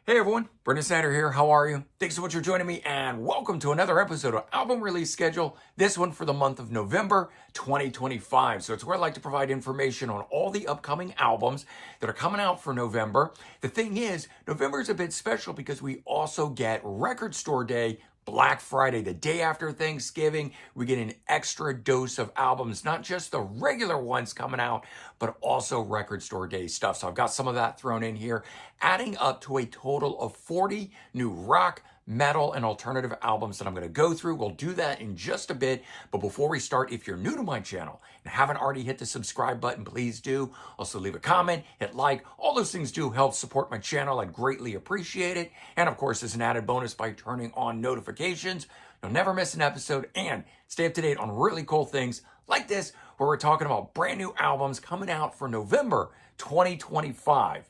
Hey everyone, Brendan Snyder here. How are you? Thanks so much for joining me and welcome to another episode of Album Release Schedule. This one for the month of November 2025. So it's where I like to provide information on all the upcoming albums that are coming out for November. The thing is, November is a bit special because we also get Record Store Day, Black Friday, the day after Thanksgiving. We get an extra dose of albums, not just the regular ones coming out, but also Record Store Day stuff. So I've got some of that thrown in here, adding up to a total of 40 new rock, metal, and alternative albums that I'm going to go through. We'll do that in just a bit. But before we start, if you're new to my channel and haven't already hit the subscribe button, please do. Also leave a comment, hit like. All those things do help support my channel. I'd greatly appreciate it. And of course, as an added bonus, by turning on notifications, you'll never miss an episode and stay up to date on really cool things like this, where we're talking about brand new albums coming out for November 2025.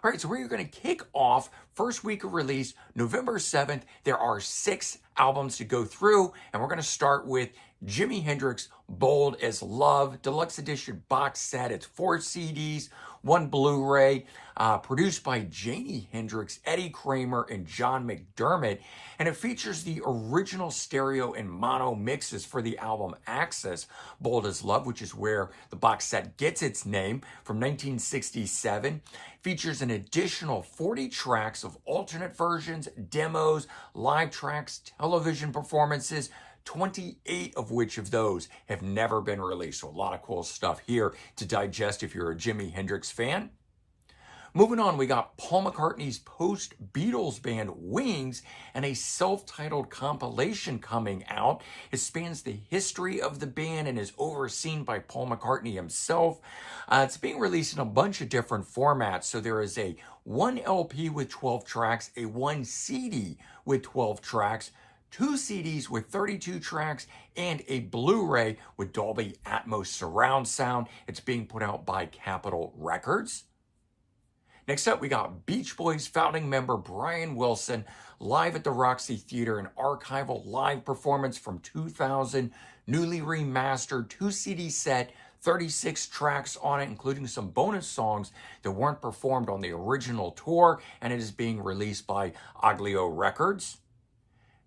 All right, so we're going to kick off first week of release, November 7th. There are 6 albums to go through, and we're going to start with Jimi Hendrix, Bold as Love, Deluxe Edition box set. It's 4 CDs, 1 Blu-ray, produced by Jimi Hendrix, Eddie Kramer, and John McDermott. And it features the original stereo and mono mixes for the album Axis, Bold as Love, which is where the box set gets its name, from 1967. Features an additional 40 tracks of alternate versions, demos, live tracks, television performances, 28 of which of those have never been released. So a lot of cool stuff here to digest if you're a Jimi Hendrix fan. Moving on, we got Paul McCartney's post-Beatles band Wings and a self-titled compilation coming out. It spans the history of the band and is overseen by Paul McCartney himself. It's being released in a bunch of different formats. So there is a 1 LP with 12 tracks, a 1 CD with 12 tracks, 2 CDs with 32 tracks, and a Blu-ray with Dolby Atmos surround sound. It's being put out by Capitol Records. Next up, we got Beach Boys founding member Brian Wilson live at the Roxy Theater, an archival live performance from 2000, newly remastered, 2 CD set, 36 tracks on it, including some bonus songs that weren't performed on the original tour, and it is being released by Aglio Records.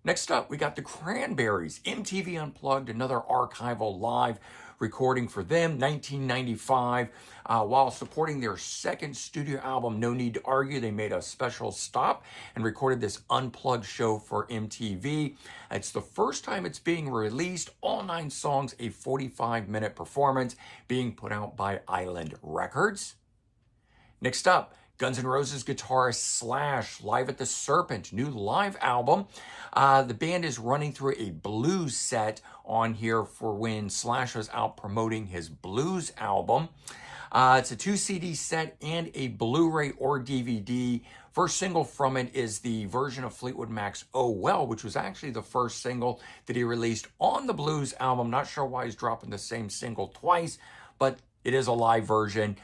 Next up, we got the Cranberries, MTV Unplugged, another archival live recording for them, 1995. While supporting their second studio album, No Need to Argue, they made a special stop and recorded this unplugged show for MTV. It's the first time it's being released, all 9 songs, a 45-minute performance being put out by Island Records. Next up, Guns N' Roses guitarist Slash, live at the Serpent, new live album. The band is running through a blues set on here for when Slash was out promoting his blues album. It's a 2 CD set and a Blu-ray or DVD. First single from it is the version of Fleetwood Mac's Oh Well, which was actually the first single that he released on the blues album. Not sure why he's dropping the same single twice, but it is a live version.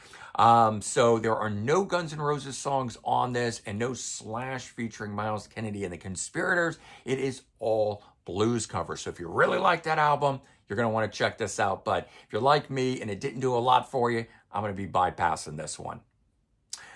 So there are no Guns N' Roses songs on this and no Slash featuring Myles Kennedy and the Conspirators. It is all blues covers. So if you really like that album, you're going to want to check this out. But if you're like me and it didn't do a lot for you, I'm going to be bypassing this one.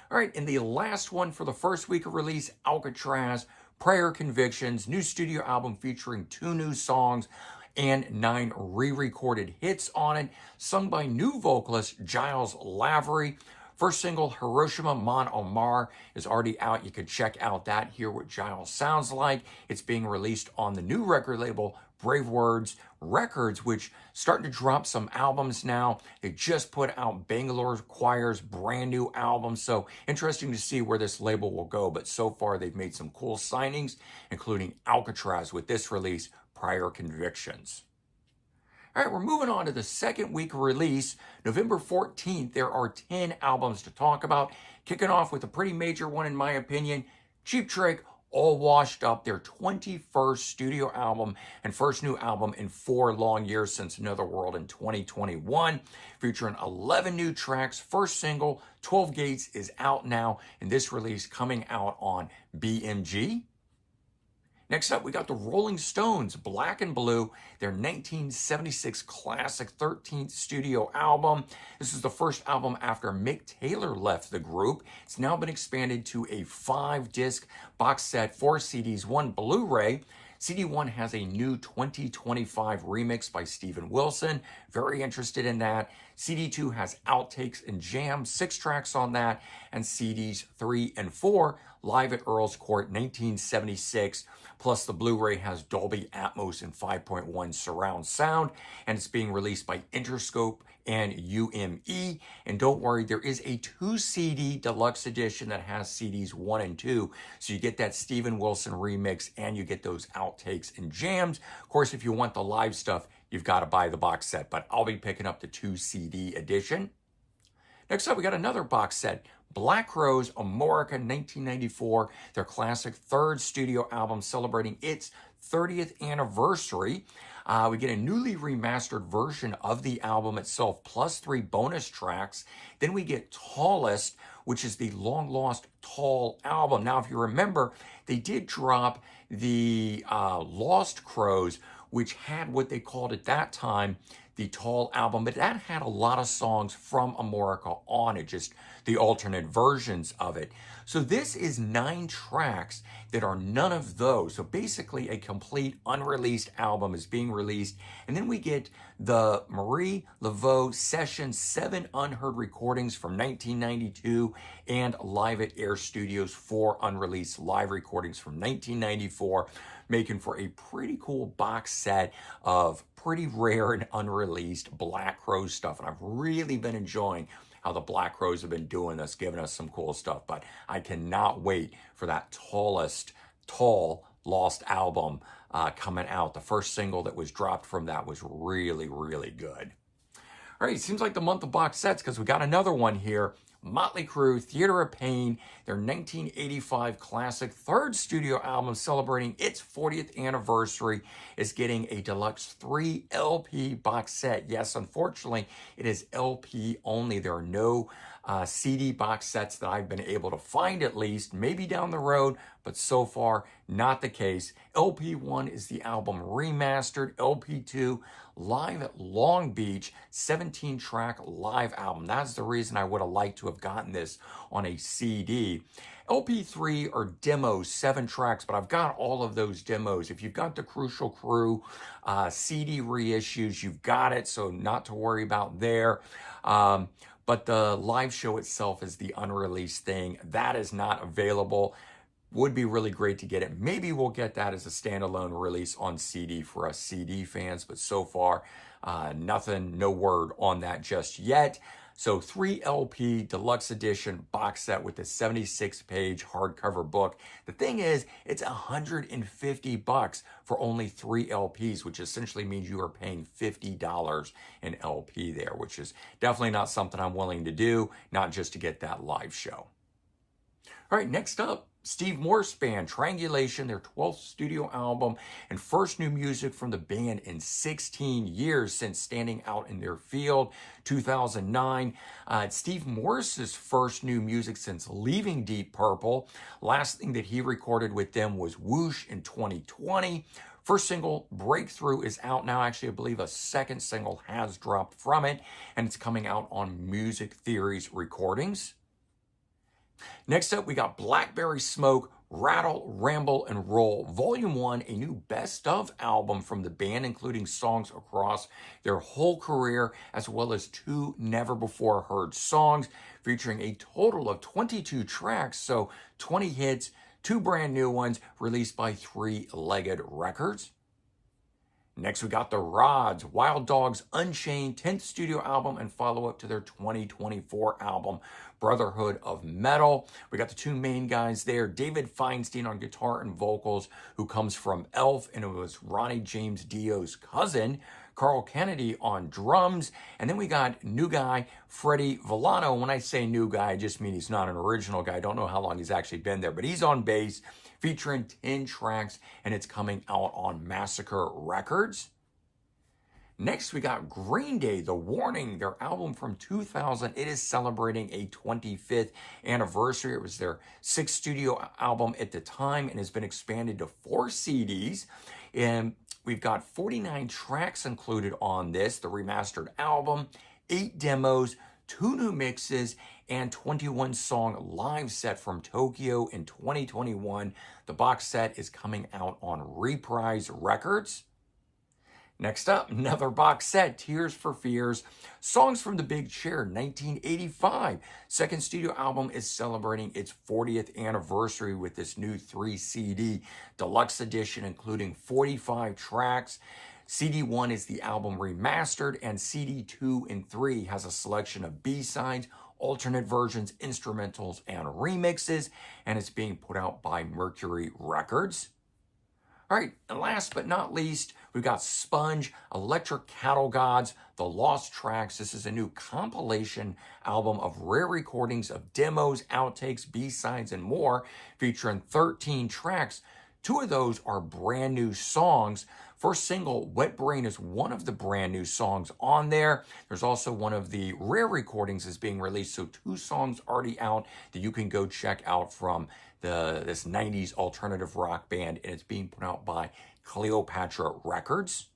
All right, and the last one for the first week of release, Alcatraz, Prayer Convictions, new studio album featuring 2 new songs and 9 re-recorded hits on it, sung by new vocalist Giles Lavery. First single, Hiroshima Mon Omar, is already out. You can check out that, hear what Giles sounds like. It's being released on the new record label, Brave Words Records, which starting to drop some albums now. They just put out Bangalore Choir's brand new album, so interesting to see where this label will go. But so far, they've made some cool signings, including Alcatraz with this release, Prior Convictions. All right, we're moving on to the second week of release, November 14th. There are 10 albums to talk about, kicking off with a pretty major one in my opinion, Cheap Trick, All Washed Up, their 21st studio album and first new album in 4 long years since Another World in 2021, featuring 11 new tracks. First single, 12 Gates, is out now, and this release coming out on BMG. Next up, we got the Rolling Stones, Black and Blue, their 1976 classic 13th studio album. This is the first album after Mick Taylor left the group. It's now been expanded to a 5-disc box set, 4 CDs, 1 Blu-ray. CD1 has a new 2025 remix by Steven Wilson. Very interested in that. CD2 has outtakes and jams, 6 tracks on that. And CDs 3 and 4, Live at Earl's Court 1976. Plus the Blu-ray has Dolby Atmos and 5.1 surround sound. And it's being released by Interscope and UME. And don't worry, there is a 2 CD deluxe edition that has CDs 1 and 2. So you get that Steven Wilson remix and you get those outtakes and jams. Of course, if you want the live stuff, you've got to buy the box set, but I'll be picking up the 2 CD edition. Next up, we got another box set. Black Crowes, Amorica 1994, their classic 3rd studio album celebrating its 30th anniversary. We get a newly remastered version of the album itself, plus 3 bonus tracks. Then we get Tallest, which is the long-lost Tall album. Now, if you remember, they did drop the Lost Crows, which had what they called at that time the Tall album, but that had a lot of songs from Amorica on it, just the alternate versions of it. So this is 9 tracks that are none of those. So basically a complete unreleased album is being released. And then we get the Marie Laveau Session, 7 unheard recordings from 1992 and Live at Air Studios, 4 unreleased live recordings from 1994, making for a pretty cool box set of pretty rare and unreleased Black Crowes stuff. And I've really been enjoying how the Black Crowes have been doing this, giving us some cool stuff. But I cannot wait for that Tall Lost album coming out. The first single that was dropped from that was really, really good. All right, seems like the month of box sets because we got another one here. Motley Crue, Theater of Pain, their 1985 classic 3rd studio album celebrating its 40th anniversary, is getting a deluxe 3 LP box set. Yes, unfortunately, it is LP only. There are no CD box sets that I've been able to find, at least, maybe down the road, but so far, not the case. LP1 is the album remastered. LP2, Live at Long Beach, 17-track live album. That's the reason I would have liked to have gotten this on a CD. LP3 are demos, 7 tracks, but I've got all of those demos. If you've got the Crucial Crew CD reissues, you've got it, so not to worry about there. But the live show itself is the unreleased thing. That is not available. Would be really great to get it. Maybe we'll get that as a standalone release on CD for us CD fans, but so far, nothing, no word on that just yet. So 3 LP deluxe edition box set with the 76-page hardcover book. The thing is, it's $150 for only 3 LPs, which essentially means you are paying $50 an LP there, which is definitely not something I'm willing to do, not just to get that live show. All right, next up, Steve Morse Band, Triangulation, their 12th studio album and first new music from the band in 16 years since standing out in their field, 2009. Steve Morse's first new music since leaving Deep Purple. Last thing that he recorded with them was Whoosh in 2020. First single, Breakthrough, is out now. Actually, I believe a second single has dropped from it, and it's coming out on Music Theories Recordings. Next up, we got Blackberry Smoke, Rattle, Ramble, and Roll, Volume 1, a new best-of album from the band, including songs across their whole career, as well as 2 never-before-heard songs, featuring a total of 22 tracks, so 20 hits, 2 brand new ones, released by Three Legged Records. Next, we got The Rods, Wild Dogs Unchained, 10th studio album and follow-up to their 2024 album, Brotherhood of Metal. We got the 2 main guys there, David Feinstein on guitar and vocals, who comes from Elf, and it was Ronnie James Dio's cousin, Carl Kennedy on drums, and then we got new guy, Freddie Villano. When I say new guy, I just mean he's not an original guy. I don't know how long he's actually been there, but he's on bass, featuring 10 tracks, and it's coming out on Massacre Records. Next, we got Green Day, The Warning, their album from 2000. It is celebrating a 25th anniversary. It was their sixth studio album at the time and has been expanded to 4 CDs. And we've got 49 tracks included on this, the remastered album, 8 demos, 2 new mixes, and 21 song live set from Tokyo in 2021. The box set is coming out on Reprise Records. Next up, another box set, Tears for Fears, Songs from the Big Chair, 1985. Second studio album is celebrating its 40th anniversary with this new 3 CD deluxe edition, including 45 tracks. CD 1 is the album remastered, and CD 2 and 3 has a selection of B-sides, alternate versions, instrumentals, and remixes, and it's being put out by Mercury Records. All right, and last but not least, we've got Sponge, Electric Cattle Gods, The Lost Tracks. This is a new compilation album of rare recordings of demos, outtakes, B-sides, and more, featuring 13 tracks. 2 of those are brand new songs. First single, Wet Brain, is one of the brand new songs on there. There's also one of the rare recordings is being released, so 2 songs already out that you can go check out from this 90s alternative rock band, and it's being put out by Cleopatra Records.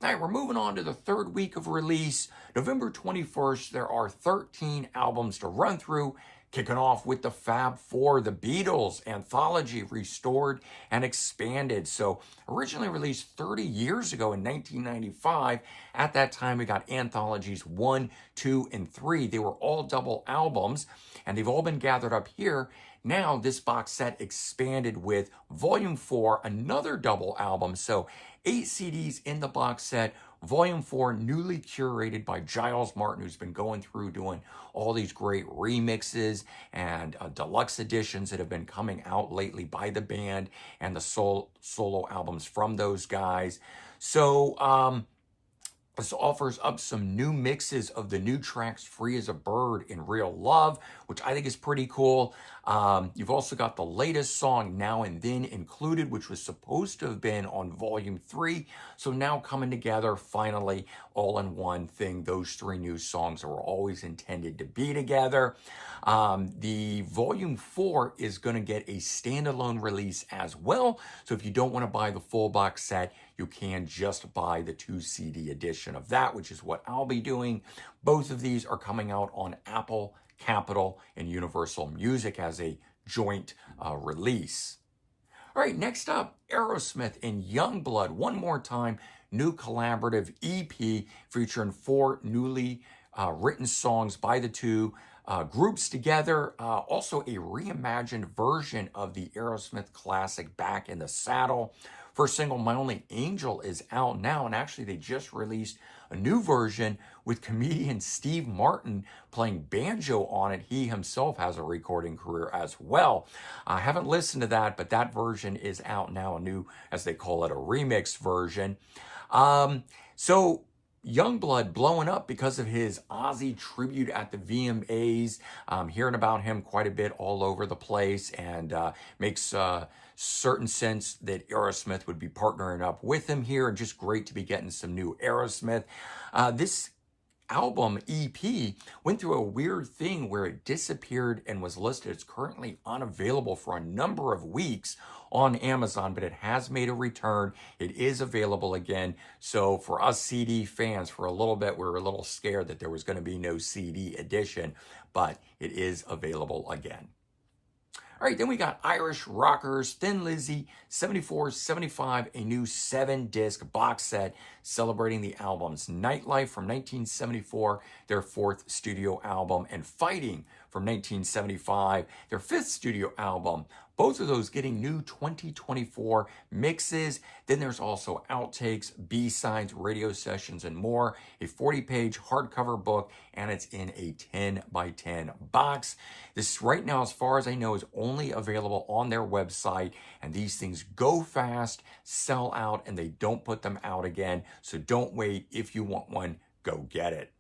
All right, we're moving on to the third week of release. November 21st, there are 13 albums to run through, kicking off with the Fab Four, the Beatles anthology, restored and expanded. So originally released 30 years ago in 1995. At that time, we got anthologies 1, 2, and 3. They were all double albums, and they've all been gathered up here. Now this box set expanded with Volume 4, another double album. So 8 CDs in the box set. Volume 4, newly curated by Giles Martin, who's been going through doing all these great remixes and deluxe editions that have been coming out lately by the band, and the solo albums from those guys. So this offers up some new mixes of the new tracks Free as a Bird and Real Love, which I think is pretty cool. You've also got the latest song, Now and Then, included, which was supposed to have been on Volume 3. So now coming together, finally, all in one thing. Those 3 new songs were always intended to be together. The Volume 4 is going to get a standalone release as well. So if you don't want to buy the full box set, you can just buy the 2 CD edition of that, which is what I'll be doing. Both of these are coming out on Apple, Capitol, and Universal Music as a joint release. All right, next up, Aerosmith and Youngblood, One More Time, new collaborative EP featuring 4 newly written songs by the 2 groups together. Also a reimagined version of the Aerosmith classic Back in the Saddle. First single, My Only Angel, is out now, and actually they just released a new version with comedian Steve Martin playing banjo on it. He himself has a recording career as well. I haven't listened to that, but that version is out now, a new, as they call it, a remix version. So Youngblood blowing up because of his Ozzy tribute at the VMAs. Hearing about him quite a bit all over the place, and makes certain sense that Aerosmith would be partnering up with him here, and just great to be getting some new Aerosmith. This album EP went through a weird thing where it disappeared and was listed. It's currently unavailable for a number of weeks on Amazon, but it has made a return. It is available again. So for us CD fans, for a little bit, we were a little scared that there was going to be no CD edition, but it is available again. All right, then we got Irish Rockers, Thin Lizzy, 74-75, a new 7-disc box set celebrating the albums Nightlife from 1974, their 4th studio album, and Fighting from 1975, their 5th studio album. Both of those getting new 2024 mixes. Then there's also outtakes, B-sides, radio sessions, and more. A 40-page hardcover book, and it's in a 10x10 box. This right now, as far as I know, is only available on their website, and these things go fast, sell out, and they don't put them out again. So don't wait. If you want one, go get it.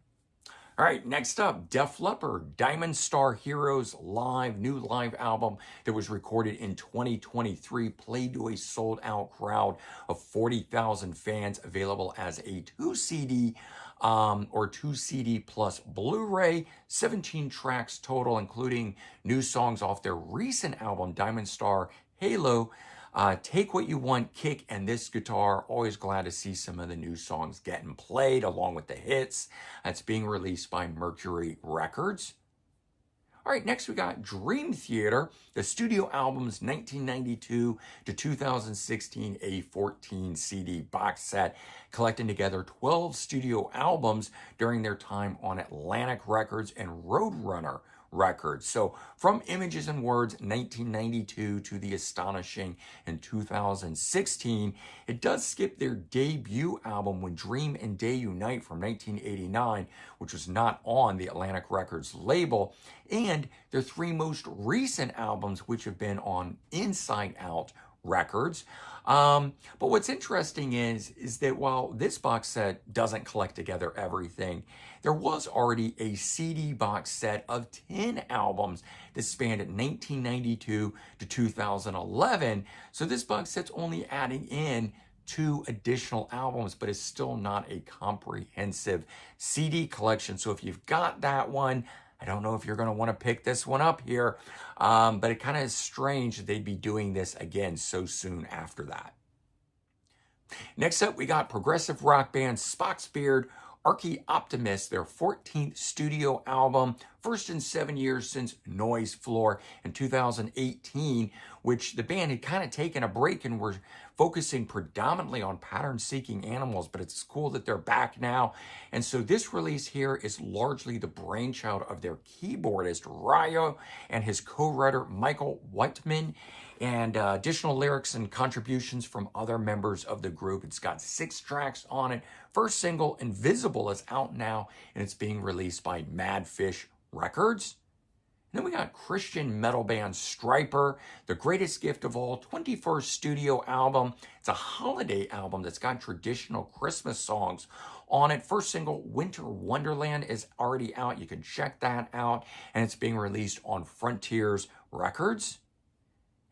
All right, next up, Def Leppard, Diamond Star Heroes Live, new live album that was recorded in 2023, played to a sold-out crowd of 40,000 fans, available as a 2 CD or 2 CD plus Blu-ray, 17 tracks total, including new songs off their recent album, Diamond Star Halo. Take What You Want, Kick, and This Guitar. Always glad to see some of the new songs getting played along with the hits. That's being released by Mercury Records. All right, next we got Dream Theater, the studio albums 1992 to 2016, a 14 CD box set, collecting together 12 studio albums during their time on Atlantic Records and Roadrunner Records. So from Images and Words 1992 to The Astonishing in 2016, it does skip their debut album When Dream and Day Unite from 1989, which was not on the Atlantic Records label, and their three most recent albums, which have been on Inside Out Records. But what's interesting is that while this box set doesn't collect together everything, there was already a CD box set of 10 albums that spanned 1992 to 2011. So this box set's only adding in 2 additional albums, but is still not a comprehensive CD collection. So if you've got that one, I don't know if you're going to want to pick this one up here, but it kind of is strange that they'd be doing this again so soon after that. Next up, we got progressive rock band Spock's Beard, Archie Optimist, their 14th studio album, first in 7 years since Noise Floor in 2018, which the band had kind of taken a break and were focusing predominantly on pattern-seeking animals, but it's cool that they're back now. And so this release here is largely the brainchild of their keyboardist, Ryo, and his co-writer, Michael Whitman, and additional lyrics and contributions from other members of the group. It's got 6 tracks on it. First single, Invisible, is out now, and it's being released by Madfish Records. And then we got Christian metal band Stryper, The Greatest Gift of All, 21st studio album. It's a holiday album that's got traditional Christmas songs on it. First single, Winter Wonderland, is already out. You can check that out, and it's being released on Frontiers Records.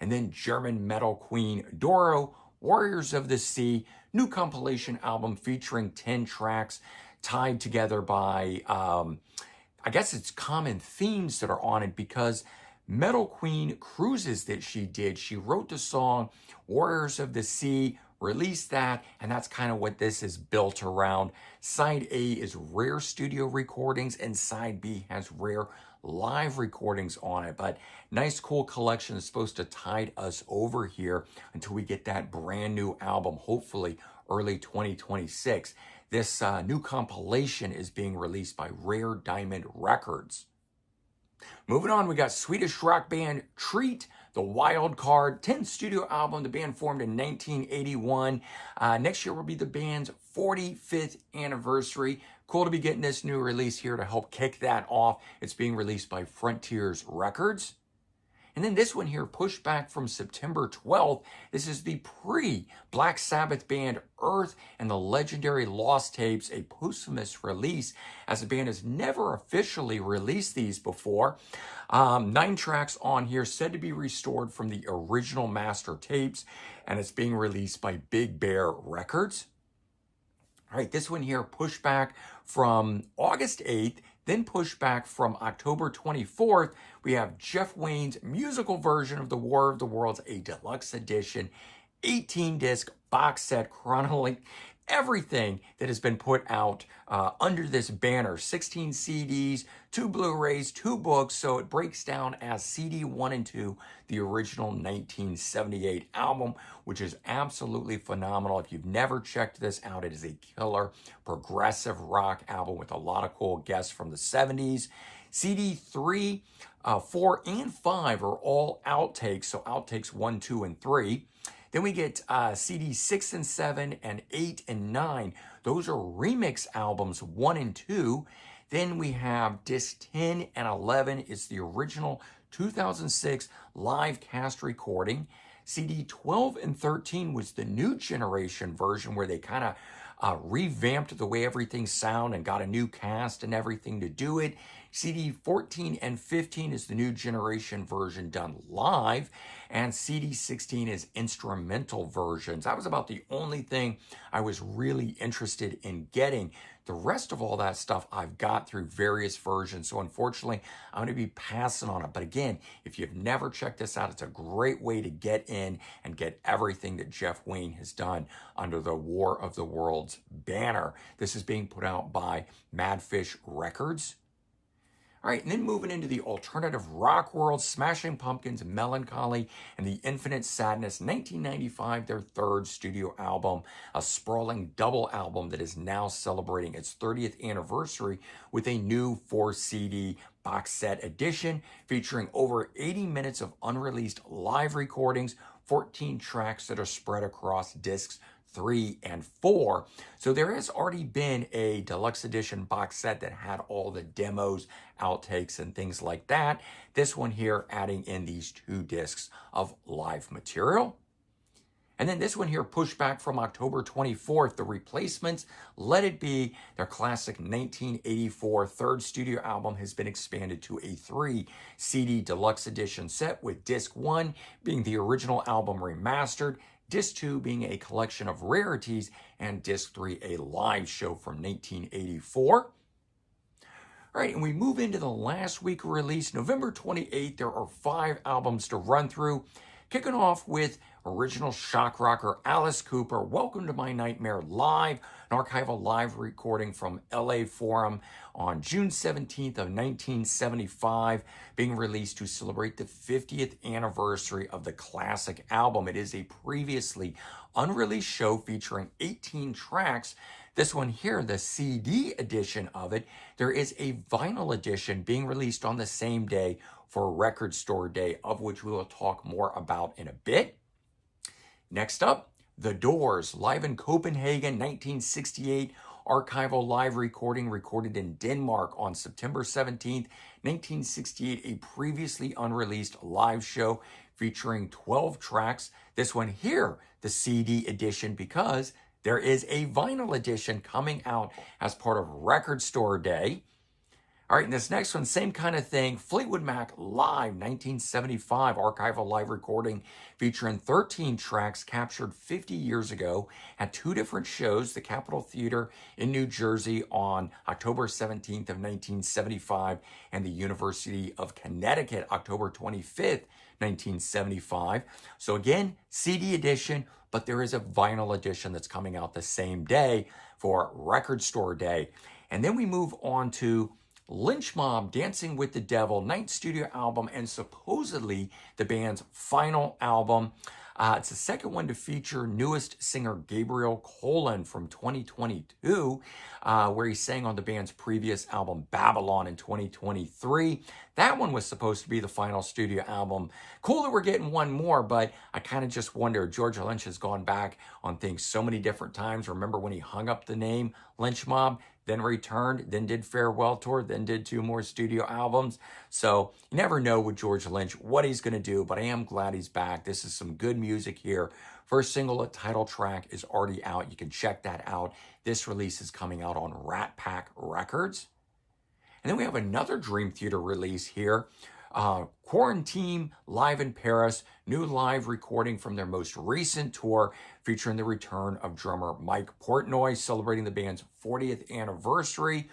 And then German metal queen Doro, Warriors of the Sea, new compilation album featuring 10 tracks tied together by, I guess it's common themes that are on it, because Metal Queen cruises that she did. She wrote the song Warriors of the Sea, released that, and that's kind of what this is built around. Side A is rare studio recordings, and side B has rare live recordings on it. But nice, cool collection is supposed to tide us over here until we get that brand new album, hopefully early 2026. This new compilation is being released by Rare Diamond Records. Moving on, we got Swedish rock band Treat, The Wild Card, 10th studio album. The band formed in 1981. Next year will be the band's 45th anniversary. Cool to be getting this new release here to help kick that off. It's being released by Frontiers Records. And then this one here, pushed back from September 12th. This is the pre-Black Sabbath band Earth and the legendary Lost Tapes, a posthumous release, as the band has never officially released these before. 9 tracks on here, said to be restored from the original master tapes, and it's being released by Big Bear Records. All right, this one here, pushed back from August 8th, then pushed back from October 24th. We have Jeff Wayne's musical version of The War of the Worlds, a deluxe edition, 18-disc box set chronicling everything that has been put out under this banner. 16 CDs, 2 Blu-rays, 2 books, so it breaks down as CD 1 and 2, the original 1978 album, which is absolutely phenomenal. If you've never checked this out, it is a killer progressive rock album with a lot of cool guests from the 70s. CD 3, 4, and 5 are all outtakes, so outtakes 1, 2, and 3. Then we get CD 6 and 7 and 8 and 9. Those are remix albums 1 and 2. Then we have disc 10 and 11 is the original 2006 live cast recording. CD 12 and 13 was the new generation version where they kind revamped the way everything sound and got a new cast and everything to do it. CD 14 and 15 is the new generation version done live, and CD 16 is instrumental versions. That was about the only thing I was really interested in getting. The rest of all that stuff I've got through various versions, so unfortunately I'm going to be passing on it. But again, if you've never checked this out, it's a great way to get in and get everything that Jeff Wayne has done under the War of the Worlds banner. This is being put out by Madfish Records. All right, and then moving into the alternative rock world, Smashing Pumpkins' Melancholy and the Infinite Sadness, 1995, their third studio album, a sprawling double album that is now celebrating its 30th anniversary with a new 4-CD box set edition featuring over 80 minutes of unreleased live recordings, 14 tracks that are spread across discs 3 and 4. So there has already been a deluxe edition box set that had all the demos, outtakes, and things like that. This one here adding in these 2 discs of live material. And then this one here, pushed back from October 24th, The Replacements, Let It Be, their classic 1984 third studio album has been expanded to a 3-CD deluxe edition set, with disc 1 being the original album remastered, disc 2 being a collection of rarities, and disc 3 a live show from 1984. All right, and we move into the last week of release, November 28th. There are 5 albums to run through, kicking off with original shock rocker Alice Cooper, Welcome to My Nightmare Live, an archival live recording from LA Forum on June 17th of 1975, being released to celebrate the 50th anniversary of the classic album. It is a previously unreleased show featuring 18 tracks. This one here, the CD edition of it, there is a vinyl edition being released on the same day for Record Store Day, of which we will talk more about in a bit. Next up, The Doors, live in Copenhagen, 1968, archival live recording recorded in Denmark on September 17th, 1968, a previously unreleased live show featuring 12 tracks. This one here, the CD edition, because there is a vinyl edition coming out as part of Record Store Day. All right, and this next one, same kind of thing. Fleetwood Mac Live, 1975, archival live recording featuring 13 tracks captured 50 years ago at 2 different shows, the Capitol Theater in New Jersey on October 17th of 1975 and the University of Connecticut, October 25th, 1975. So again, CD edition, but there is a vinyl edition that's coming out the same day for Record Store Day. And then we move on to Lynch Mob, Dancing with the Devil, 9th studio album, and supposedly the band's final album. It's the second one to feature newest singer Gabriel Colin from 2022, where he sang on the band's previous album Babylon in 2023. That one was supposed to be the final studio album. Cool that we're getting one more, but I kind of just wonder, George Lynch has gone back on things so many different times. Remember when he hung up the name Lynch Mob, then returned, then did Farewell Tour, then did 2 more studio albums. So you never know with George Lynch what he's going to do, but I am glad he's back. This is some good music here. First single, a title track, is already out. You can check that out. This release is coming out on Rat Pack Records. And then we have another Dream Theater release here. Quarantine live in Paris, new live recording from their most recent tour featuring the return of drummer Mike Portnoy, celebrating the band's 40th anniversary.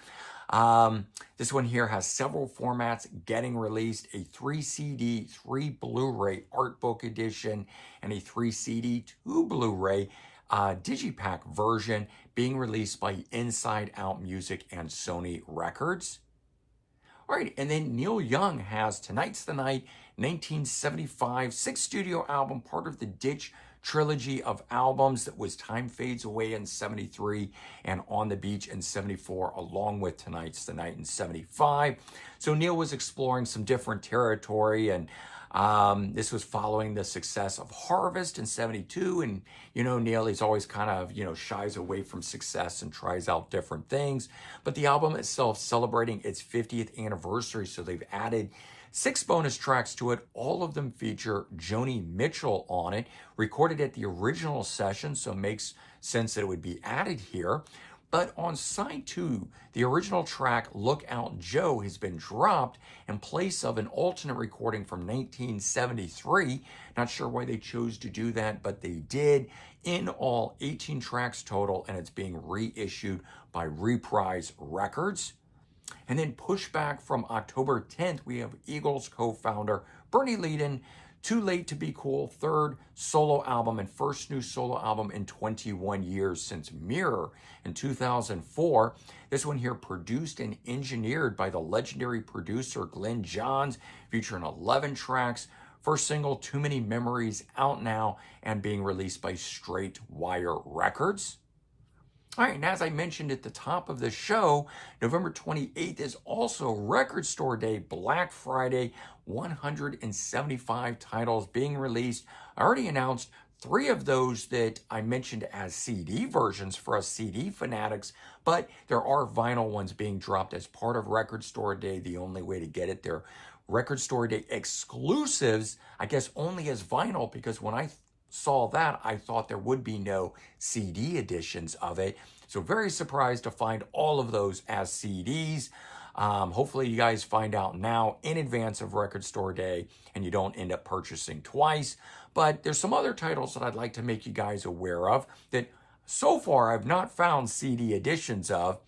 This one here has several formats getting released, a 3-CD, 3 Blu-ray art book edition, and a 3-CD, 2 Blu-ray digipack version being released by Inside Out Music and Sony Records. All right, and then Neil Young has Tonight's the Night, 1975, 6th studio album, part of the Ditch trilogy of albums that was Time Fades Away in 73 and On the Beach in 74, along with Tonight's the Night in 75. So Neil was exploring some different territory, and this was following the success of Harvest in 72. And, you know, Neil, he's always kind of, shies away from success and tries out different things. But the album itself celebrating its 50th anniversary. So they've added 6 bonus tracks to it. All of them feature Joni Mitchell on it, recorded at the original session, so it makes sense that it would be added here. But on side 2, the original track, Look Out Joe, has been dropped in place of an alternate recording from 1973. Not sure why they chose to do that, but they did. In all, 18 tracks total, and it's being reissued by Reprise Records. And then pushback from October 10th, we have Eagles co-founder Bernie Leadon, Too Late to Be Cool, third solo album and first new solo album in 21 years since Mirror in 2004. This one here produced and engineered by the legendary producer Glenn Johns, featuring 11 tracks. First single, Too Many Memories, out now and being released by Straight Wire Records. All right, and as I mentioned at the top of the show, November 28th is also Record Store Day, Black Friday, 175 titles being released. I already announced 3 of those that I mentioned as CD versions for us CD fanatics, but there are vinyl ones being dropped as part of Record Store Day, the only way to get it there. Record Store Day exclusives, I guess only as vinyl, because when I saw that, I thought there would be no CD editions of it. So very surprised to find all of those as CDs. Hopefully you guys find out now in advance of Record Store Day and you don't end up purchasing twice. But there's some other titles that I'd like to make you guys aware of that so far I've not found CD editions of.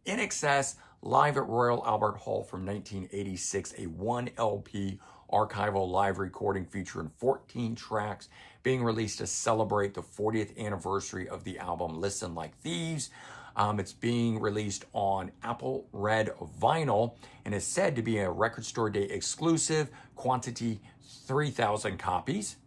INXS live at Royal Albert Hall from 1986, a 1 LP archival live recording featuring 14 tracks being released to celebrate the 40th anniversary of the album Listen Like Thieves. It's being released on Apple Red vinyl and is said to be a Record Store Day exclusive, quantity 3,000 copies.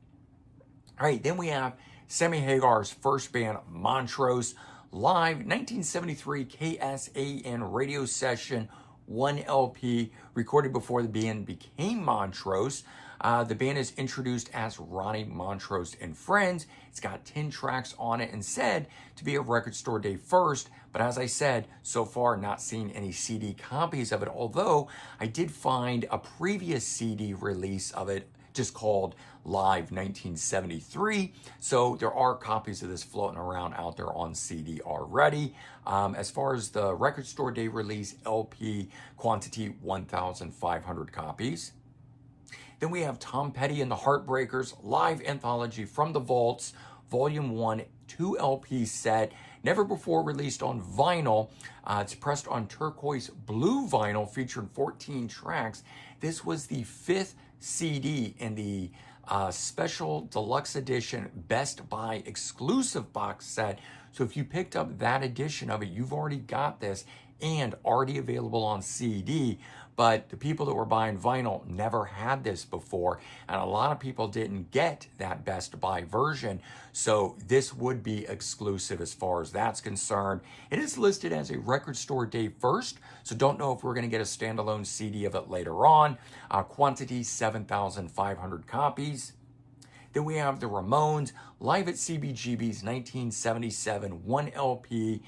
All right, then we have Sammy Hagar's first band, Montrose, live 1973 KSAN radio session, 1 LP, recorded before the band became Montrose. The band is introduced as Ronnie Montrose and Friends. It's got 10 tracks on it and said to be a Record Store Day first, but as I said, so far not seen any CD copies of it, although I did find a previous CD release of it just called Live 1973. So there are copies of this floating around out there on CD already. As far as the Record Store Day release, LP quantity 1,500 copies. Then we have Tom Petty and the Heartbreakers live anthology from the Vaults, Volume 1, 2 LP set, never before released on vinyl. It's pressed on turquoise blue vinyl featuring 14 tracks. This was the 5th CD in the special deluxe edition Best Buy exclusive box set. So if you picked up that edition of it, you've already got this and already available on CD. But the people that were buying vinyl never had this before, and a lot of people didn't get that Best Buy version. So this would be exclusive as far as that's concerned. It is listed as a Record Store Day first, so don't know if we're going to get a standalone CD of it later on. Quantity 7,500 copies. Then we have the Ramones live at CBGB's 1977 1 LP,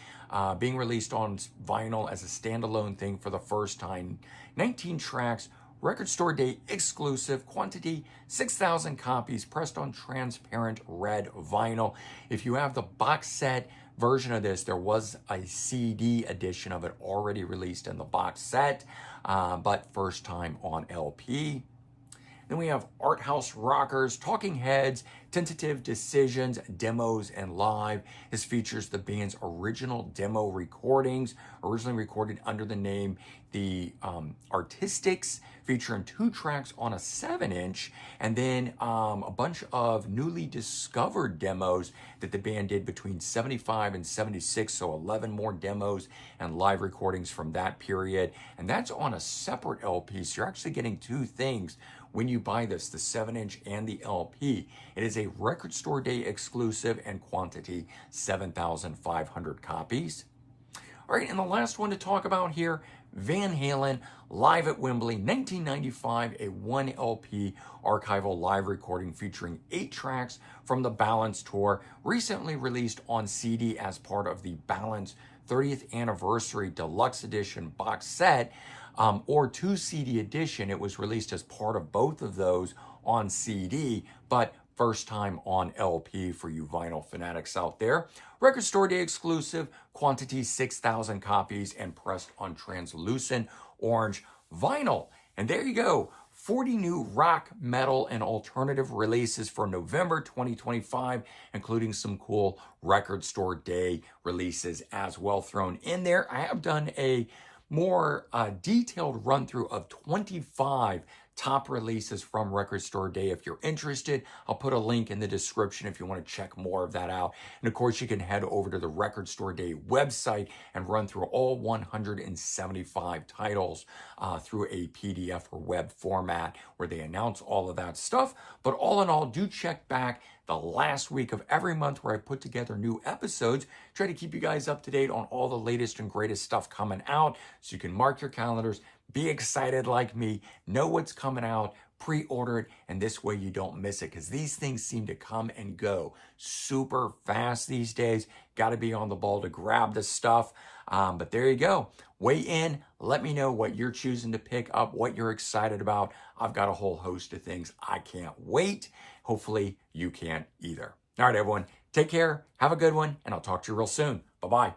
being released on vinyl as a standalone thing for the first time. 19 tracks, Record Store Day exclusive, quantity 6,000 copies, pressed on transparent red vinyl. If you have the box set version of this, there was a CD edition of it already released in the box set, but first time on LP. Then we have Art House Rockers, Talking Heads, Tentative Decisions, Demos, and Live. This features the band's original demo recordings, originally recorded under the name The Artistics, featuring 2 tracks on a 7-inch, and then a bunch of newly discovered demos that the band did between 75 and 76, so 11 more demos and live recordings from that period. And that's on a separate LP, so you're actually getting 2 things when you buy this, the 7-inch and the LP. It is a Record Store Day exclusive and quantity 7,500 copies. All right, and the last one to talk about here, Van Halen live at Wembley 1995, a 1 LP archival live recording featuring 8 tracks from the Balance Tour, recently released on CD as part of the Balance 30th Anniversary Deluxe Edition box set. or 2 CD edition. It was released as part of both of those on CD, but first time on LP for you vinyl fanatics out there. Record Store Day exclusive, quantity 6,000 copies, and pressed on translucent orange vinyl. And there you go, 40 new rock, metal, and alternative releases for November 2025, including some cool Record Store Day releases as well thrown in there. I have done a more detailed run through of 25 top releases from Record Store Day. If you're interested, I'll put a link in the description if you want to check more of that out. And of course, you can head over to the Record Store Day website and run through all 175 titles through a PDF or web format where they announce all of that stuff. But all in all, do check back the last week of every month where I put together new episodes, try to keep you guys up to date on all the latest and greatest stuff coming out so you can mark your calendars, be excited like me, know what's coming out, pre-order it, and this way you don't miss it because these things seem to come and go super fast these days. Got to be on the ball to grab the stuff. But there you go. Weigh in. Let me know what you're choosing to pick up, what you're excited about. I've got a whole host of things. I can't wait. Hopefully you can't either. All right, everyone. Take care. Have a good one, and I'll talk to you real soon. Bye-bye.